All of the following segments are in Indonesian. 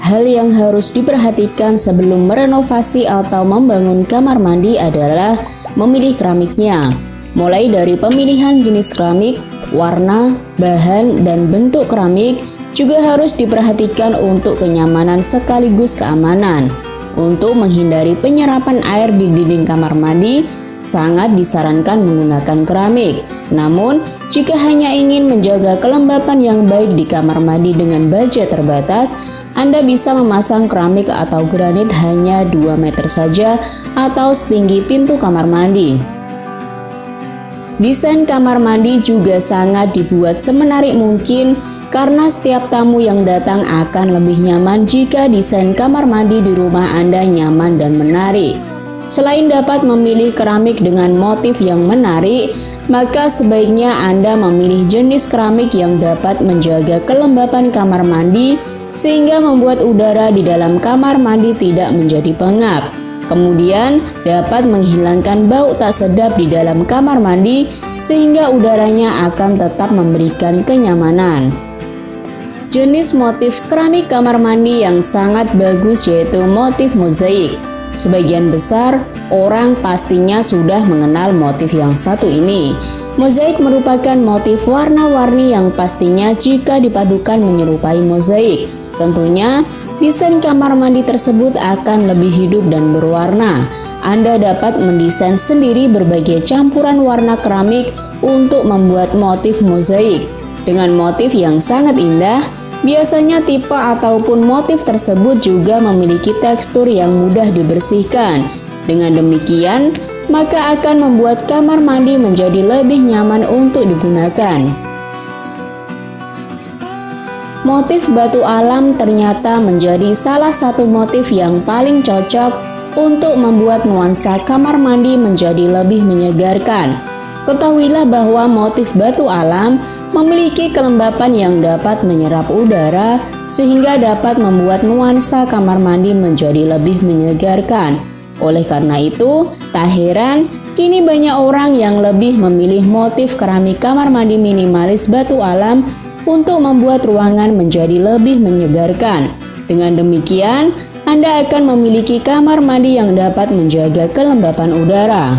Hal yang harus diperhatikan sebelum merenovasi atau membangun kamar mandi adalah memilih keramiknya. Mulai dari pemilihan jenis keramik, warna, bahan, dan bentuk keramik juga harus diperhatikan untuk kenyamanan sekaligus keamanan. Untuk menghindari penyerapan air di dinding kamar mandi, sangat disarankan menggunakan keramik. Namun, jika hanya ingin menjaga kelembapan yang baik di kamar mandi dengan budget terbatas, Anda bisa memasang keramik atau granit hanya 2 meter saja atau setinggi pintu kamar mandi. Desain kamar mandi juga sangat dibuat semenarik mungkin karena setiap tamu yang datang akan lebih nyaman jika desain kamar mandi di rumah Anda nyaman dan menarik. Selain dapat memilih keramik dengan motif yang menarik, maka sebaiknya Anda memilih jenis keramik yang dapat menjaga kelembapan kamar mandi sehingga membuat udara di dalam kamar mandi tidak menjadi pengap. Kemudian dapat menghilangkan bau tak sedap di dalam kamar mandi sehingga udaranya akan tetap memberikan kenyamanan. Jenis motif keramik kamar mandi yang sangat bagus yaitu motif mozaik. Sebagian besar orang pastinya sudah mengenal motif yang satu ini. Mozaik merupakan motif warna-warni yang pastinya jika dipadukan menyerupai mozaik. Tentunya, desain kamar mandi tersebut akan lebih hidup dan berwarna. Anda dapat mendesain sendiri berbagai campuran warna keramik untuk membuat motif mozaik. Dengan motif yang sangat indah, biasanya tipe ataupun motif tersebut juga memiliki tekstur yang mudah dibersihkan. Dengan demikian, maka akan membuat kamar mandi menjadi lebih nyaman untuk digunakan. Motif batu alam ternyata menjadi salah satu motif yang paling cocok untuk membuat nuansa kamar mandi menjadi lebih menyegarkan. Ketahuilah bahwa motif batu alam memiliki kelembapan yang dapat menyerap udara sehingga dapat membuat nuansa kamar mandi menjadi lebih menyegarkan. Oleh karena itu, tak heran kini banyak orang yang lebih memilih motif keramik kamar mandi minimalis batu alam untuk membuat ruangan menjadi lebih menyegarkan. Dengan demikian, Anda akan memiliki kamar mandi yang dapat menjaga kelembapan udara.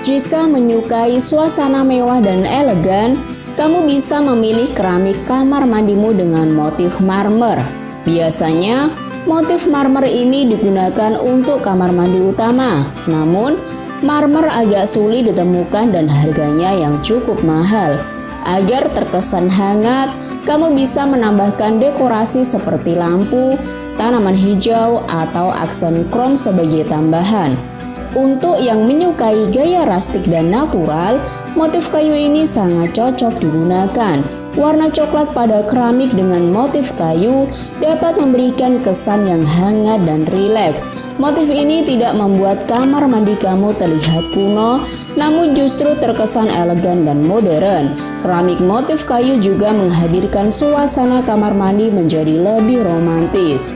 Jika menyukai suasana mewah dan elegan, kamu bisa memilih keramik kamar mandimu dengan motif marmer. Biasanya, motif marmer ini digunakan untuk kamar mandi utama. Namun, marmer agak sulit ditemukan dan harganya yang cukup mahal. Agar terkesan hangat, kamu bisa menambahkan dekorasi seperti lampu, tanaman hijau, atau aksen krom sebagai tambahan. Untuk yang menyukai gaya rustik dan natural, motif kayu ini sangat cocok digunakan. Warna coklat pada keramik dengan motif kayu dapat memberikan kesan yang hangat dan rileks. Motif ini tidak membuat kamar mandi kamu terlihat kuno, namun justru terkesan elegan dan modern. Keramik motif kayu juga menghadirkan suasana kamar mandi menjadi lebih romantis.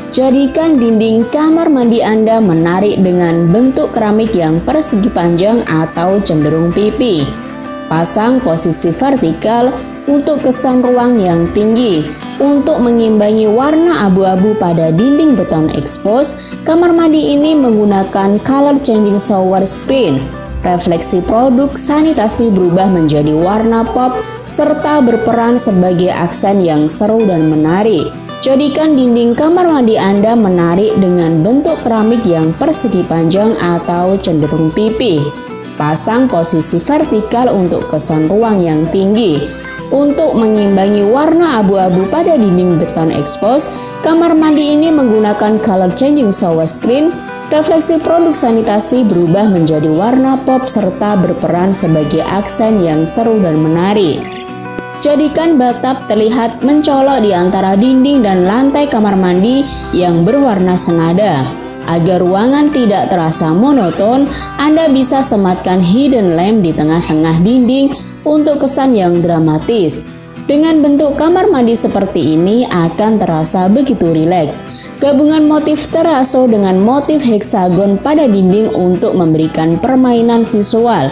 Jadikan dinding kamar mandi Anda menarik dengan bentuk keramik yang persegi panjang atau cenderung pipi. Pasang posisi vertikal untuk kesan ruang yang tinggi. Untuk mengimbangi warna abu-abu pada dinding beton expose, kamar mandi ini menggunakan color changing shower screen. Refleksi produk sanitasi berubah menjadi warna pop serta berperan sebagai aksen yang seru dan menarik. Jadikan dinding kamar mandi Anda menarik dengan bentuk keramik yang persegi panjang atau cenderung pipi. Pasang posisi vertikal untuk kesan ruang yang tinggi. Untuk mengimbangi warna abu-abu pada dinding beton expose, kamar mandi ini menggunakan color changing shower screen. Refleksi produk sanitasi berubah menjadi warna pop serta berperan sebagai aksen yang seru dan menarik. Jadikan bathtub terlihat mencolok di antara dinding dan lantai kamar mandi yang berwarna senada. Agar ruangan tidak terasa monoton, Anda bisa sematkan hidden lamp di tengah-tengah dinding untuk kesan yang dramatis. Dengan bentuk kamar mandi seperti ini akan terasa begitu rileks. Gabungan motif teraso dengan motif heksagon pada dinding untuk memberikan permainan visual.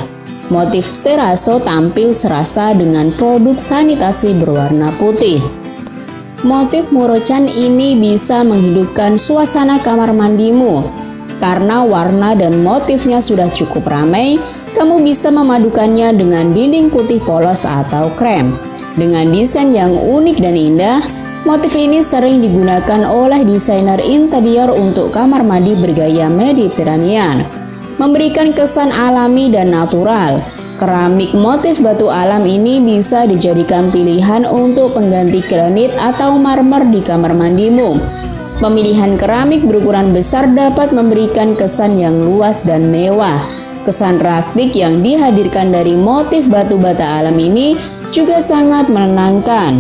Motif teraso tampil serasa dengan produk sanitasi berwarna putih. Motif Muro-chan ini bisa menghidupkan suasana kamar mandimu. Karena warna dan motifnya sudah cukup ramai, kamu bisa memadukannya dengan dinding putih polos atau krem. Dengan desain yang unik dan indah, motif ini sering digunakan oleh desainer interior untuk kamar mandi bergaya Mediterranean, memberikan kesan alami dan natural. Keramik motif batu alam ini bisa dijadikan pilihan untuk pengganti granit atau marmer di kamar mandimu. Pemilihan keramik berukuran besar dapat memberikan kesan yang luas dan mewah. Kesan rustik yang dihadirkan dari motif batu bata alam ini juga sangat menenangkan.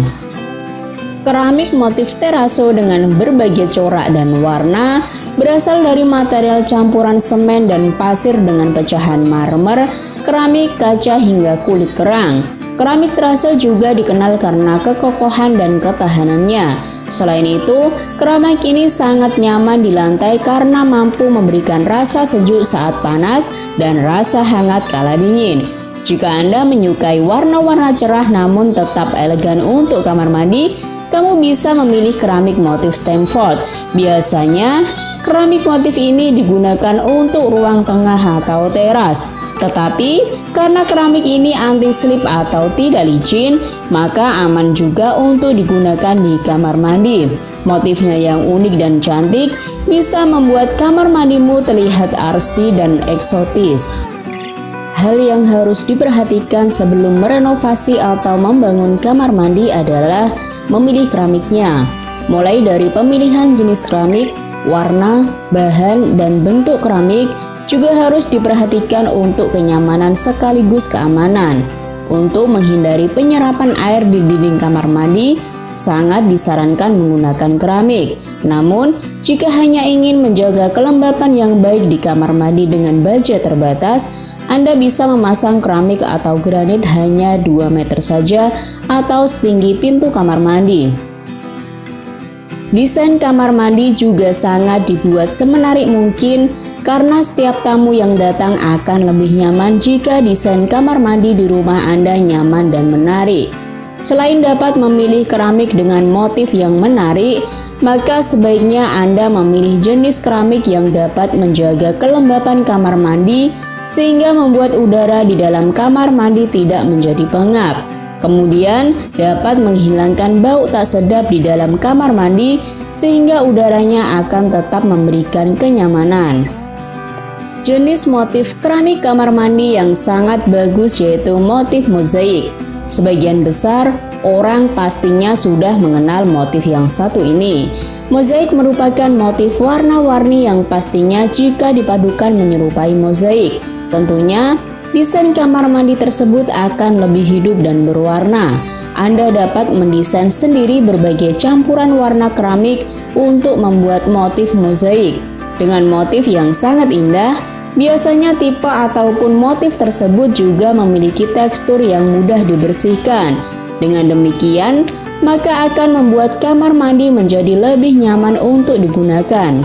Keramik motif teraso dengan berbagai corak dan warna berasal dari material campuran semen dan pasir dengan pecahan marmer, keramik, kaca, hingga kulit kerang. Keramik teraso juga dikenal karena kekokohan dan ketahanannya. Selain itu, keramik ini sangat nyaman di lantai karena mampu memberikan rasa sejuk saat panas dan rasa hangat kala dingin. Jika Anda menyukai warna-warna cerah namun tetap elegan untuk kamar mandi, kamu bisa memilih keramik motif Stamford. Biasanya, keramik motif ini digunakan untuk ruang tengah atau teras. Tetapi, karena keramik ini anti-slip atau tidak licin, maka aman juga untuk digunakan di kamar mandi. Motifnya yang unik dan cantik bisa membuat kamar mandimu terlihat artsy dan eksotis. Hal yang harus diperhatikan sebelum merenovasi atau membangun kamar mandi adalah memilih keramiknya. Mulai dari pemilihan jenis keramik, warna, bahan, dan bentuk keramik, juga harus diperhatikan untuk kenyamanan sekaligus keamanan. Untuk menghindari penyerapan air di dinding kamar mandi, sangat disarankan menggunakan keramik. Namun, jika hanya ingin menjaga kelembapan yang baik di kamar mandi dengan budget terbatas, Anda bisa memasang keramik atau granit hanya 2 meter saja atau setinggi pintu kamar mandi. Desain kamar mandi juga sangat dibuat semenarik mungkin, karena setiap tamu yang datang akan lebih nyaman jika desain kamar mandi di rumah Anda nyaman dan menarik. Selain dapat memilih keramik dengan motif yang menarik, maka sebaiknya Anda memilih jenis keramik yang dapat menjaga kelembapan kamar mandi sehingga membuat udara di dalam kamar mandi tidak menjadi pengap. Kemudian dapat menghilangkan bau tak sedap di dalam kamar mandi sehingga udaranya akan tetap memberikan kenyamanan. Jenis motif keramik kamar mandi yang sangat bagus yaitu motif mozaik. Sebagian besar orang pastinya sudah mengenal motif yang satu ini. Mozaik merupakan motif warna-warni yang pastinya jika dipadukan menyerupai mozaik. Tentunya, desain kamar mandi tersebut akan lebih hidup dan berwarna. Anda dapat mendesain sendiri berbagai campuran warna keramik untuk membuat motif mozaik. Dengan motif yang sangat indah, biasanya tipe ataupun motif tersebut juga memiliki tekstur yang mudah dibersihkan. Dengan demikian, maka akan membuat kamar mandi menjadi lebih nyaman untuk digunakan.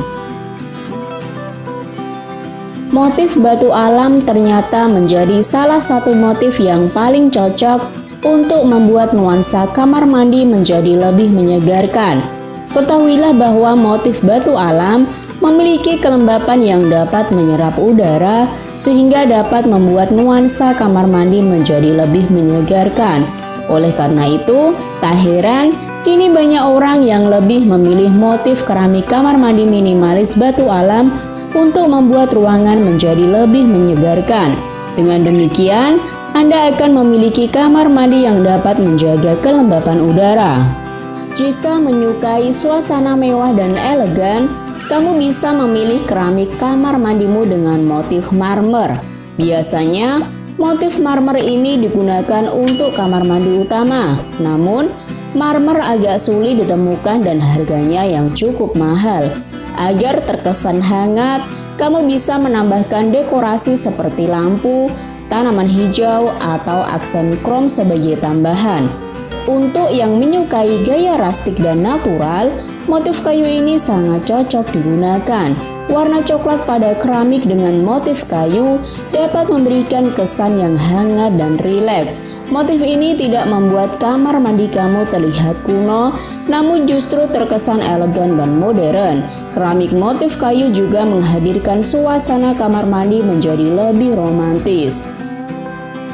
Motif batu alam ternyata menjadi salah satu motif yang paling cocok untuk membuat nuansa kamar mandi menjadi lebih menyegarkan. Ketahuilah bahwa motif batu alam memiliki kelembapan yang dapat menyerap udara sehingga dapat membuat nuansa kamar mandi menjadi lebih menyegarkan. Oleh karena itu, tak heran kini banyak orang yang lebih memilih motif keramik kamar mandi minimalis batu alam untuk membuat ruangan menjadi lebih menyegarkan. Dengan demikian, Anda akan memiliki kamar mandi yang dapat menjaga kelembapan udara. Jika menyukai suasana mewah dan elegan, kamu bisa memilih keramik kamar mandimu dengan motif marmer. Biasanya, motif marmer ini digunakan untuk kamar mandi utama. Namun, marmer agak sulit ditemukan dan harganya yang cukup mahal. Agar terkesan hangat, kamu bisa menambahkan dekorasi seperti lampu, tanaman hijau, atau aksen krom sebagai tambahan. Untuk yang menyukai gaya rustik dan natural, motif kayu ini sangat cocok digunakan. warna coklat pada keramik dengan motif kayu dapat memberikan kesan yang hangat dan rileks. Motif ini tidak membuat kamar mandi kamu terlihat kuno, namun justru terkesan elegan dan modern. Keramik motif kayu juga menghadirkan suasana kamar mandi menjadi lebih romantis.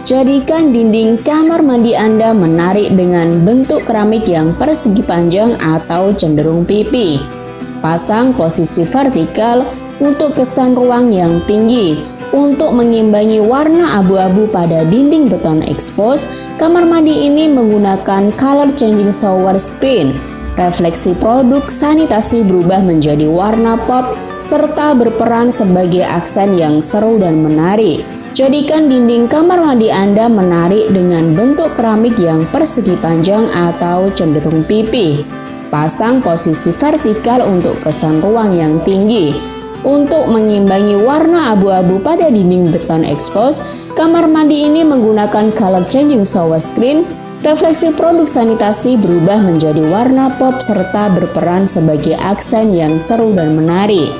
Jadikan dinding kamar mandi Anda menarik dengan bentuk keramik yang persegi panjang atau cenderung pipi. Pasang posisi vertikal untuk kesan ruang yang tinggi. Untuk mengimbangi warna abu-abu pada dinding beton expose, kamar mandi ini menggunakan color changing shower screen. Refleksi produk sanitasi berubah menjadi warna pop serta berperan sebagai aksen yang seru dan menarik. Jadikan dinding kamar mandi Anda menarik dengan bentuk keramik yang persegi panjang atau cenderung pipi. Pasang posisi vertikal untuk kesan ruang yang tinggi. Untuk mengimbangi warna abu-abu pada dinding beton expose, kamar mandi ini menggunakan color changing shower screen. Refleksi produk sanitasi berubah menjadi warna pop serta berperan sebagai aksen yang seru dan menarik.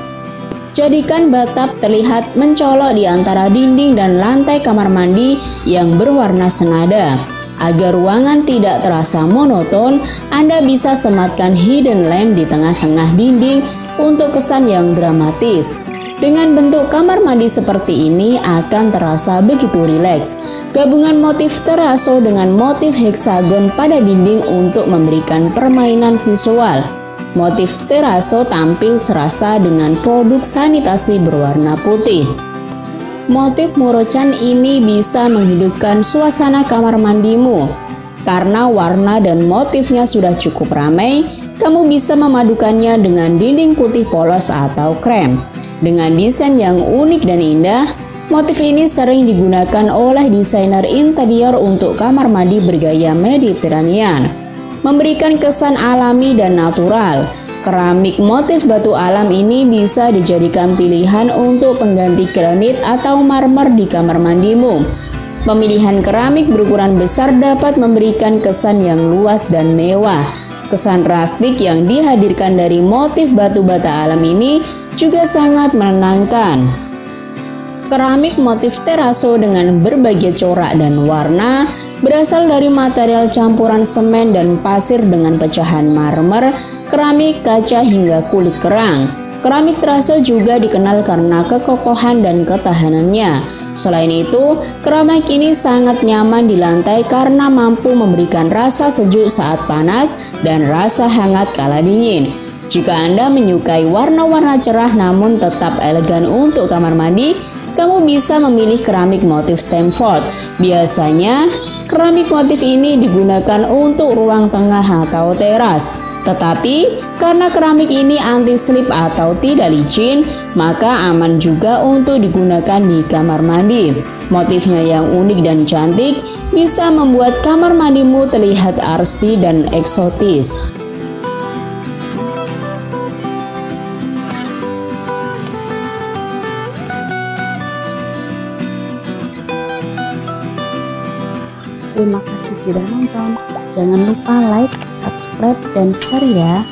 Jadikan bathtub terlihat mencolok di antara dinding dan lantai kamar mandi yang berwarna senada. Agar ruangan tidak terasa monoton, Anda bisa sematkan hidden lamp di tengah-tengah dinding untuk kesan yang dramatis. Dengan bentuk kamar mandi seperti ini akan terasa begitu rileks. Gabungan motif teraso dengan motif heksagon pada dinding untuk memberikan permainan visual. Motif teraso tampil serasa dengan produk sanitasi berwarna putih. Motif Murochan ini bisa menghidupkan suasana kamar mandimu. Karena warna dan motifnya sudah cukup ramai, kamu bisa memadukannya dengan dinding putih polos atau krem. Dengan desain yang unik dan indah, motif ini sering digunakan oleh desainer interior untuk kamar mandi bergaya Mediterranean, memberikan kesan alami dan natural. Keramik motif batu alam ini bisa dijadikan pilihan untuk pengganti granit atau marmer di kamar mandimu. Pemilihan keramik berukuran besar dapat memberikan kesan yang luas dan mewah. Kesan rustik yang dihadirkan dari motif batu bata alam ini juga sangat menenangkan. Keramik motif teraso dengan berbagai corak dan warna berasal dari material campuran semen dan pasir dengan pecahan marmer, keramik, kaca hingga kulit kerang. Keramik teraso juga dikenal karena kekokohan dan ketahanannya. Selain itu, keramik ini sangat nyaman di lantai karena mampu memberikan rasa sejuk saat panas dan rasa hangat kala dingin. Jika Anda menyukai warna-warna cerah namun tetap elegan untuk kamar mandi, kamu bisa memilih keramik motif Stamford. Biasanya, keramik motif ini digunakan untuk ruang tengah atau teras. Tetapi, karena keramik ini anti-slip atau tidak licin, maka aman juga untuk digunakan di kamar mandi. Motifnya yang unik dan cantik bisa membuat kamar mandimu terlihat artsy dan eksotis. Terima kasih sudah nonton. Jangan lupa like, subscribe, dan share ya.